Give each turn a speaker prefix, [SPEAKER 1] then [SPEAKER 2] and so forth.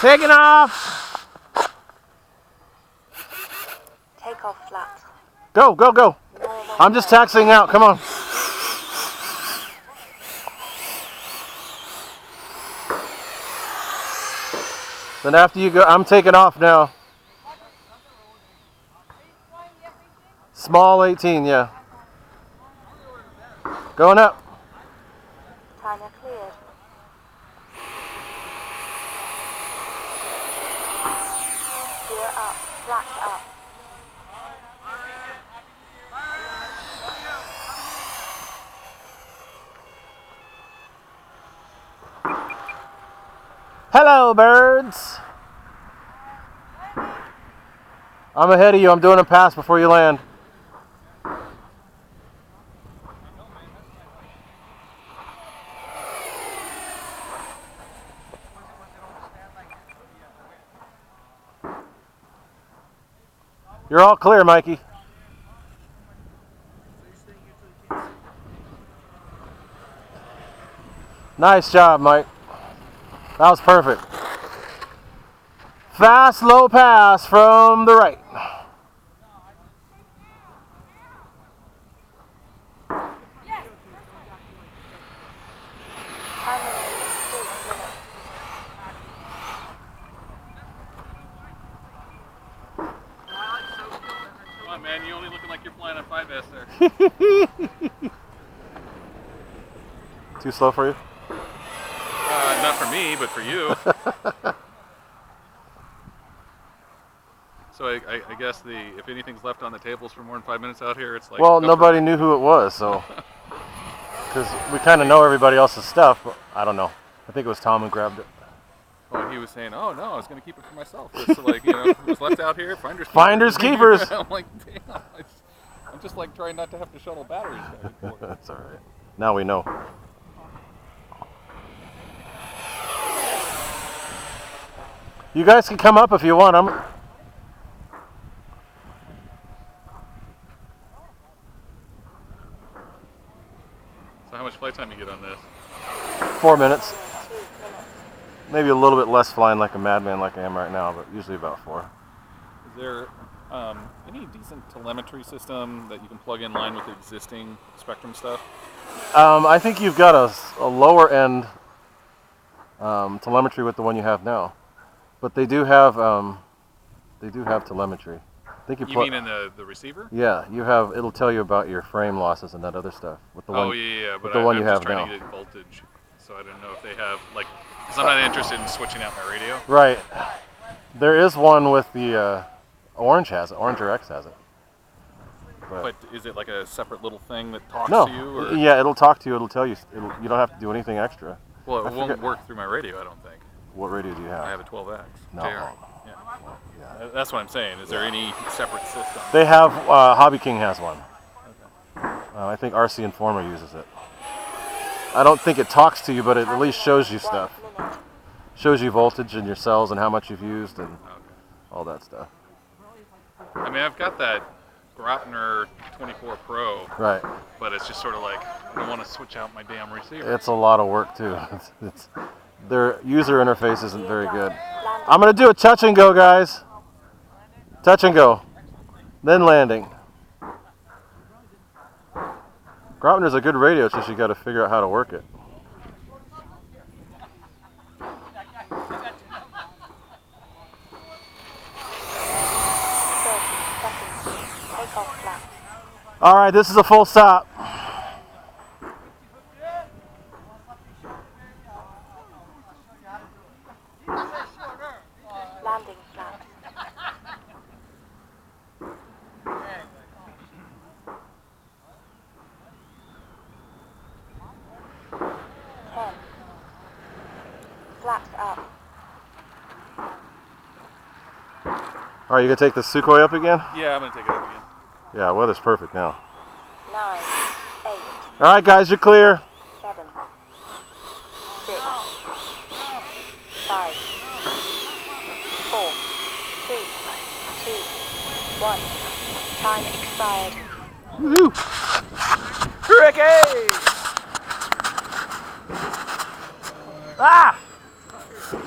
[SPEAKER 1] Taking off.
[SPEAKER 2] Take off flat.
[SPEAKER 1] Go, go, go. I'm just taxiing out. Come on. Then after you go, I'm taking off now. Small 18, yeah. Going up.
[SPEAKER 2] Timer cleared. Gear up. Flat up.
[SPEAKER 1] Hello, birds. I'm ahead of you. I'm doing a pass before you land. You're all clear, Mikey. Nice job, Mike. That was perfect. Fast, low pass from the right.
[SPEAKER 2] Timer 6 minutes.
[SPEAKER 3] Come on, man. You're only looking like you're flying a 5S there.
[SPEAKER 1] Too slow for you?
[SPEAKER 3] Not for me, but for you. So I guess if anything's left on the tables for more than 5 minutes out here, it's like...
[SPEAKER 1] Well, nobody knew who it was, so... Because we kind of know everybody else's stuff, but I don't know. I think it was Tom who grabbed it.
[SPEAKER 3] Oh, he was saying, oh, no, I was going to keep it for myself. It's like, you know, it was left out here,
[SPEAKER 1] Finders keepers.
[SPEAKER 3] I'm like, damn. I'm just like trying not to have to shuttle batteries back and forth.
[SPEAKER 1] That's all right. Now we know. You guys can come up if you want.
[SPEAKER 3] So how much flight time you get on this?
[SPEAKER 1] 4 minutes. Maybe a little bit less flying like a madman like I am right now, but usually about 4.
[SPEAKER 3] Is there any decent telemetry system that you can plug in line with the existing Spectrum stuff?
[SPEAKER 1] I think you've got a lower end telemetry with the one you have now, but they do have telemetry. I think
[SPEAKER 3] You mean in the receiver?
[SPEAKER 1] Yeah, you have. It'll tell you about your frame losses and that other stuff with the one.
[SPEAKER 3] Oh yeah, but
[SPEAKER 1] the one you
[SPEAKER 3] I'm
[SPEAKER 1] have
[SPEAKER 3] just trying
[SPEAKER 1] now.
[SPEAKER 3] to get voltage, so I don't know if they have like. Because I'm not interested in switching out my radio.
[SPEAKER 1] Right. There is one with the Orange has it. Orange or X has it.
[SPEAKER 3] But is it like a separate little thing that talks
[SPEAKER 1] No.
[SPEAKER 3] to you? Or?
[SPEAKER 1] Yeah, it'll talk to you. It'll tell you. You don't have to do anything extra.
[SPEAKER 3] Well, it won't work through my radio, I don't think.
[SPEAKER 1] What radio do you have?
[SPEAKER 3] I have a 12X.
[SPEAKER 1] No.
[SPEAKER 3] JR.
[SPEAKER 1] Yeah.
[SPEAKER 3] That's what I'm saying. Is there any separate system?
[SPEAKER 1] They have. Hobby King has one.
[SPEAKER 3] Okay.
[SPEAKER 1] I think RC Informer uses it. I don't think it talks to you, but it at least shows you stuff. Shows you voltage in your cells and how much you've used and all that stuff.
[SPEAKER 3] I mean, I've got that Grotner 24 Pro.
[SPEAKER 1] Right.
[SPEAKER 3] But it's just sort of like, I don't want to switch out my damn receiver.
[SPEAKER 1] It's a lot of work too. Their user interface isn't very good. I'm going to do a touch and go, guys. Touch and go. Then landing. Grotner's a good radio, it's just you got to figure out how to work it. All right, this is a full stop.
[SPEAKER 2] Landing flat. Flat up.
[SPEAKER 1] All right, you gonna take the Sukhoi up again?
[SPEAKER 3] Yeah, I'm going to take it up again.
[SPEAKER 1] Yeah, weather's perfect now.
[SPEAKER 2] 9, 8.
[SPEAKER 1] All right, guys, you're clear.
[SPEAKER 2] 7, 6, 5, 4, 3, 2, 1. Time expired.
[SPEAKER 1] Woo-hoo.
[SPEAKER 3] Ricky!
[SPEAKER 1] Ah!